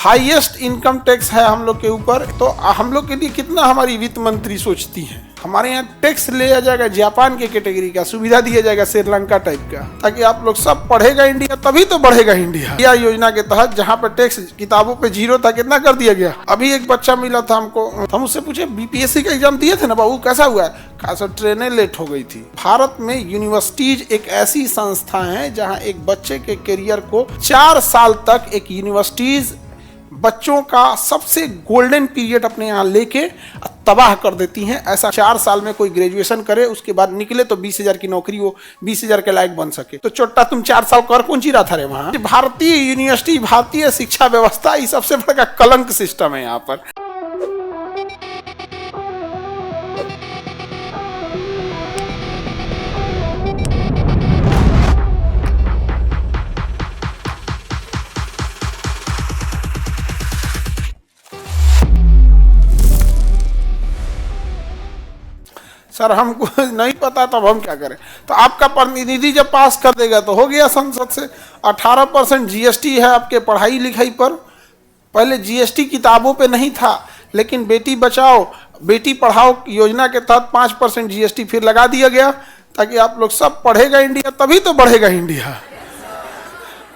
Highest income tax है हम लोग के ऊपर। तो हम लोग के लिए कितना हमारी वित्त मंत्री सोचती हैं। हमारे यहाँ टैक्स लिया जाएगा जापान के कैटेगरी का, सुविधा दिया जाएगा श्रीलंका टाइप का, ताकि आप लोग सब पढ़ेगा इंडिया तभी तो बढ़ेगा इंडिया। इंडिया योजना के तहत जहाँ पर टैक्स किताबों पे 0 था, कितना कर दिया गया। अभी एक बच्चा मिला था हमको, हम उससे पूछे बीपीएससी का एग्जाम दिए थे ना बाबू, कैसा हुआ। कहा सर ट्रेनें लेट हो गई थी। भारत में यूनिवर्सिटीज एक ऐसी संस्था है जहाँ एक बच्चे के करियर को 4 साल तक एक यूनिवर्सिटीज बच्चों का सबसे गोल्डन पीरियड अपने यहाँ लेके तबाह कर देती हैं। ऐसा 4 साल में कोई ग्रेजुएशन करे, उसके बाद निकले तो 20,000 की नौकरी हो, 20,000 के लायक बन सके। तो चोट्टा तुम 4 साल कर कौन ची रहा था रे वहाँ। भारतीय यूनिवर्सिटी, भारतीय शिक्षा व्यवस्था, ये सबसे बड़ा कलंक सिस्टम है यहाँ पर। सर हमको नहीं पता तब हम क्या करें। तो आपका प्रतिनिधि जब पास कर देगा तो हो गया संसद से। 18% जीएसटी है आपके पढ़ाई लिखाई पर। पहले जीएसटी किताबों पे नहीं था, लेकिन बेटी बचाओ बेटी पढ़ाओ योजना के तहत 5% जीएसटी फिर लगा दिया गया, ताकि आप लोग सब पढ़ेगा इंडिया तभी तो बढ़ेगा इंडिया।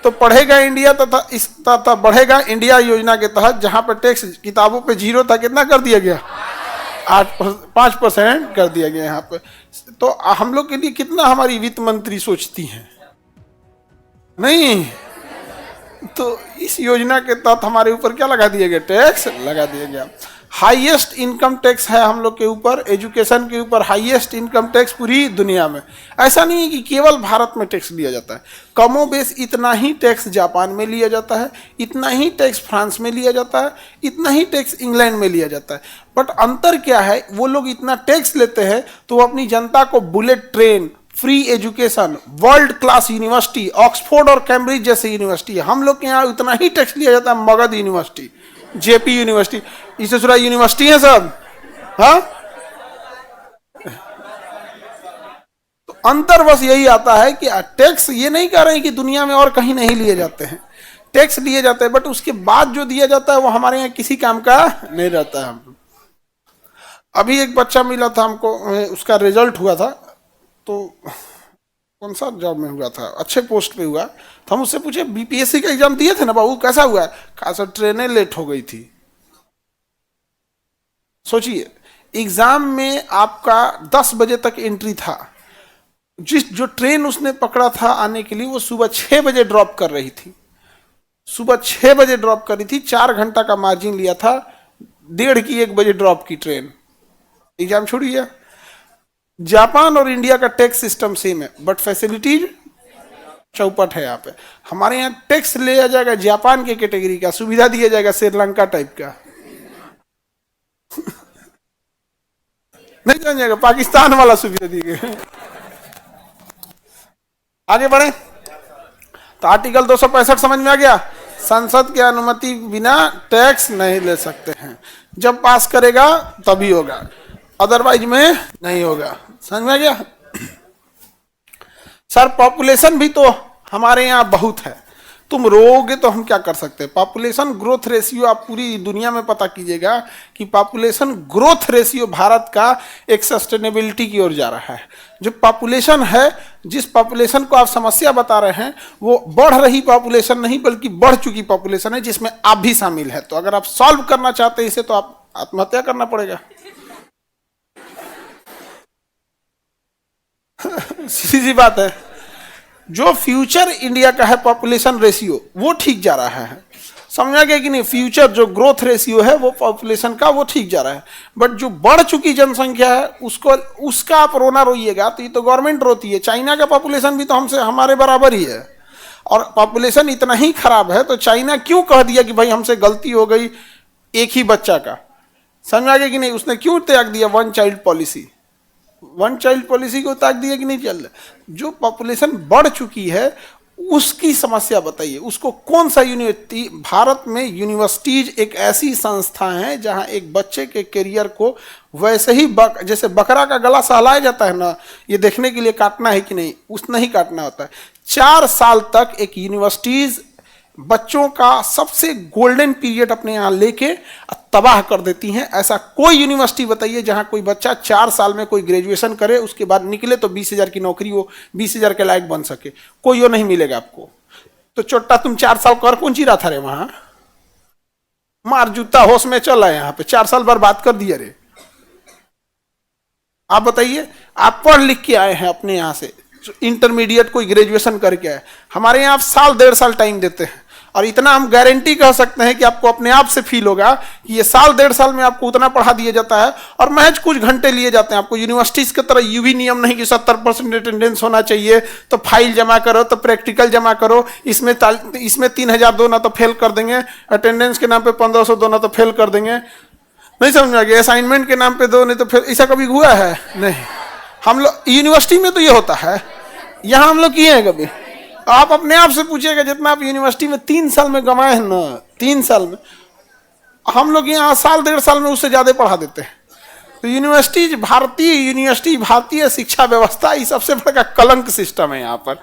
तो पढ़ेगा इंडिया तथा बढ़ेगा इंडिया योजना के तहत जहाँ पर टैक्स किताबों पे 0 था, कितना कर दिया गया, 5% कर दिया गया यहाँ पे। तो हम लोग के लिए कितना हमारी वित्त मंत्री सोचती हैं। नहीं तो इस योजना के तहत हमारे ऊपर क्या लगा दिया गया, टैक्स लगा दिया गया। हाईएस्ट इनकम टैक्स है हम लोग के ऊपर, एजुकेशन के ऊपर हाईएस्ट इनकम टैक्स पूरी दुनिया में। ऐसा नहीं है कि केवल भारत में टैक्स लिया जाता है, कमो बेश इतना ही टैक्स जापान में लिया जाता है, इतना ही टैक्स फ्रांस में लिया जाता है, इतना ही टैक्स इंग्लैंड में लिया जाता है। बट अंतर क्या है, वो लोग इतना टैक्स लेते हैं तो वो अपनी जनता को bullet train, free education, world class university, Oxford और कैम्ब्रिज जैसे यूनिवर्सिटी, हम लोग के यहाँ उतना ही टैक्स लिया जाता है। मगध यूनिवर्सिटी, जेपी यूनिवर्सिटी, इससे थोड़ा यूनिवर्सिटी है सब। हाँ, तो अंतर बस यही आता है कि टैक्स ये नहीं कह रहे हैं कि दुनिया में और कहीं नहीं लिए जाते हैं, टैक्स लिए जाते हैं, बट उसके बाद जो दिया जाता है वो हमारे यहाँ किसी काम का नहीं रहता है। अभी एक बच्चा मिला था हमको, उसका रिजल्ट हुआ था, तो कौन सा जॉब में हुआ था, अच्छे पोस्ट पे हुआ। तो हम उससे पूछे बीपीएससी का एग्जाम दिए थे ना बाबू, कैसा हुआ। कहा सर ट्रेनें लेट हो गई थी। सोचिए एग्जाम में आपका 10 बजे तक एंट्री था, जो ट्रेन उसने पकड़ा था आने के लिए वो सुबह 6 बजे ड्रॉप कर रही थी, सुबह 6 बजे ड्रॉप कर रही थी। 4 घंटा का मार्जिन लिया था, 1:30 की 1 बजे ड्रॉप की ट्रेन, एग्जाम छूट गया। जापान और इंडिया का टैक्स सिस्टम सेम है, बट फैसिलिटीज चौपट है यहाँ पे। हमारे यहाँ टैक्स लिया जाएगा जापान के कैटेगरी का, सुविधा दिया जाएगा श्रीलंका टाइप का। नहीं जान जाएगा, पाकिस्तान वाला सुविधा दी गई। आगे बढ़े तो आर्टिकल 265 समझ में आ गया। संसद की अनुमति बिना टैक्स नहीं ले सकते हैं, जब पास करेगा तभी होगा, अदरवाइज में नहीं होगा। समझ में आ गया। सर पॉपुलेशन भी तो हमारे यहाँ बहुत है, तुम रोओगे तो हम क्या कर सकते हैं। पॉपुलेशन ग्रोथ रेशियो आप पूरी दुनिया में पता कीजिएगा कि पॉपुलेशन ग्रोथ रेशियो भारत का एक सस्टेनेबिलिटी की ओर जा रहा है। जो पॉपुलेशन है, जिस पॉपुलेशन को आप समस्या बता रहे हैं, वो बढ़ रही पॉपुलेशन नहीं बल्कि बढ़ चुकी पॉपुलेशन है, जिसमें आप भी शामिल है। तो अगर आप सॉल्व करना चाहते हैं इसे, तो आप आत्महत्या करना पड़ेगा। सीधी बात है। जो फ्यूचर इंडिया का है पॉपुलेशन रेशियो, वो ठीक जा रहा है, समझा गया कि नहीं। फ्यूचर जो ग्रोथ रेशियो है वो पॉपुलेशन का, वो ठीक जा रहा है। बट जो बढ़ चुकी जनसंख्या है उसका आप रोना रोइएगा तो ये तो गवर्नमेंट रोती है। चाइना का पॉपुलेशन भी तो हमसे हमारे बराबर ही है, और पॉपुलेशन इतना ही खराब है तो चाइना क्यों कह दिया कि भाई हमसे गलती हो गई एक ही बच्चा का। समझा गया कि नहीं। उसने क्यों त्याग दिया one child policy, one child policy को त्याग दिया कि नहीं चल रहा। जो पॉपुलेशन बढ़ चुकी है उसकी समस्या बताइए, उसको कौन सा यूनिवर्सिटी। भारत में यूनिवर्सिटीज एक ऐसी संस्था है जहां एक बच्चे के करियर को वैसे ही जैसे बकरा का गला सहलाया जाता है ना, ये देखने के लिए काटना है कि नहीं, उतना ही काटना होता है। 4 साल तक एक यूनिवर्सिटीज बच्चों का सबसे गोल्डन पीरियड अपने यहाँ लेके तबाह कर देती हैं। ऐसा कोई यूनिवर्सिटी बताइए जहां कोई बच्चा 4 साल में कोई ग्रेजुएशन करे, उसके बाद निकले तो 20,000 की नौकरी, वो 20,000 के लायक बन सके, कोई वो नहीं मिलेगा आपको। तो चोट्टा तुम 4 साल कर कौन ची रहा था रे वहां? मार जूता होश में चल रहा है, यहाँ पे 4 साल बर्बाद कर दिया रे। आप बताइए, आप पढ़ लिख के आए हैं अपने यहाँ से, इंटरमीडिएट कोई ग्रेजुएशन करके आए, हमारे यहाँ आप साल 1.5 साल टाइम देते हैं, और इतना हम गारंटी कह सकते हैं कि आपको अपने आप से फील होगा कि ये साल 1.5 साल में आपको उतना पढ़ा दिया जाता है, और महज कुछ घंटे लिए जाते हैं। आपको यूनिवर्सिटीज की तरह ये भी नियम नहीं कि 70% अटेंडेंस होना चाहिए, तो फाइल जमा करो, तो प्रैक्टिकल जमा करो, इसमें 3,000 दो ना तो फेल कर देंगे, अटेंडेंस के नाम पे 1,500 दो ना तो फेल कर देंगे, नहीं समझ में आ गया, असाइनमेंट के नाम पे दो नहीं तो फिर, ऐसा कभी हुआ है? नहीं। हम लोग यूनिवर्सिटी में तो ये होता है, यहां हम लोग किए हैं कभी? आप अपने आप से पूछिएगा, जितना आप यूनिवर्सिटी में 3 साल में कमाए हैं ना, 3 साल में, हम लोग यहाँ साल 1.5 साल में उससे ज्यादा पढ़ा देते हैं। तो यूनिवर्सिटी, भारतीय यूनिवर्सिटी, भारतीय शिक्षा व्यवस्था, ये सबसे बड़ा कलंक सिस्टम है यहाँ पर।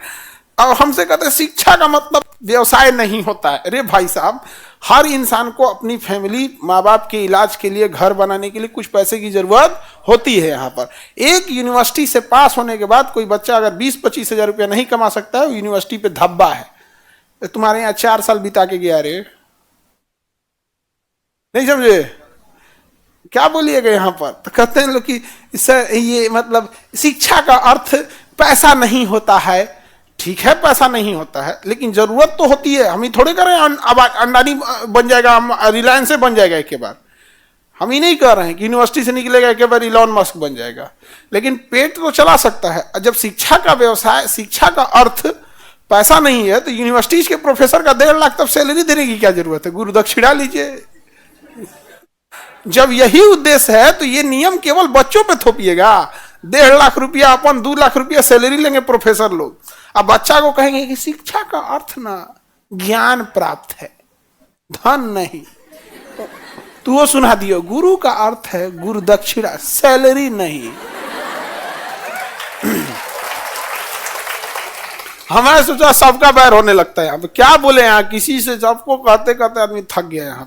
और हमसे कहते हैं शिक्षा का मतलब व्यवसाय नहीं होता है। अरे भाई साहब, हर इंसान को अपनी फैमिली, माँ बाप के इलाज के लिए, घर बनाने के लिए कुछ पैसे की जरूरत होती है। यहाँ पर एक यूनिवर्सिटी से पास होने के बाद कोई बच्चा अगर 20-25 हजार रुपया नहीं कमा सकता है, यूनिवर्सिटी पे धब्बा है। तुम्हारे यहाँ 4 साल बिता के गया रे, नहीं समझे? क्या बोलिएगा यहाँ पर? तो कहते हैं लोग कि ये मतलब शिक्षा का अर्थ पैसा नहीं होता है। ठीक है, पैसा नहीं होता है, लेकिन जरूरत तो होती है। हम ही थोड़े करें अब अंडानी बन जाएगा, रिलायंस से बन जाएगा एक के बाद। हम ही नहीं कह रहे हैं कि यूनिवर्सिटी से निकलेगा एक के बाद इलॉन मस्क बन जाएगा, लेकिन पेट तो चला सकता है। जब शिक्षा का व्यवसाय, शिक्षा का अर्थ पैसा नहीं है, तो यूनिवर्सिटी के प्रोफेसर का 1.5 लाख तब सैलरी देने की क्या जरूरत है? गुरु दक्षिणा लीजिए। जब यही उद्देश्य है तो ये नियम केवल बच्चों पे थोपिएगा। 1.5 लाख रुपया, अपन 2 लाख रुपया सैलरी लेंगे प्रोफेसर लोग, अब बच्चा को कहेंगे कि शिक्षा का अर्थ ना ज्ञान प्राप्त है, धन नहीं। तू वो सुना दियो, गुरु का अर्थ है गुरु दक्षिणा, सैलरी नहीं। हमारे सोचा सबका बैर होने लगता है यहाँ पे, क्या बोले यहाँ, किसी से सबको कहते कहते आदमी थक गया यहाँ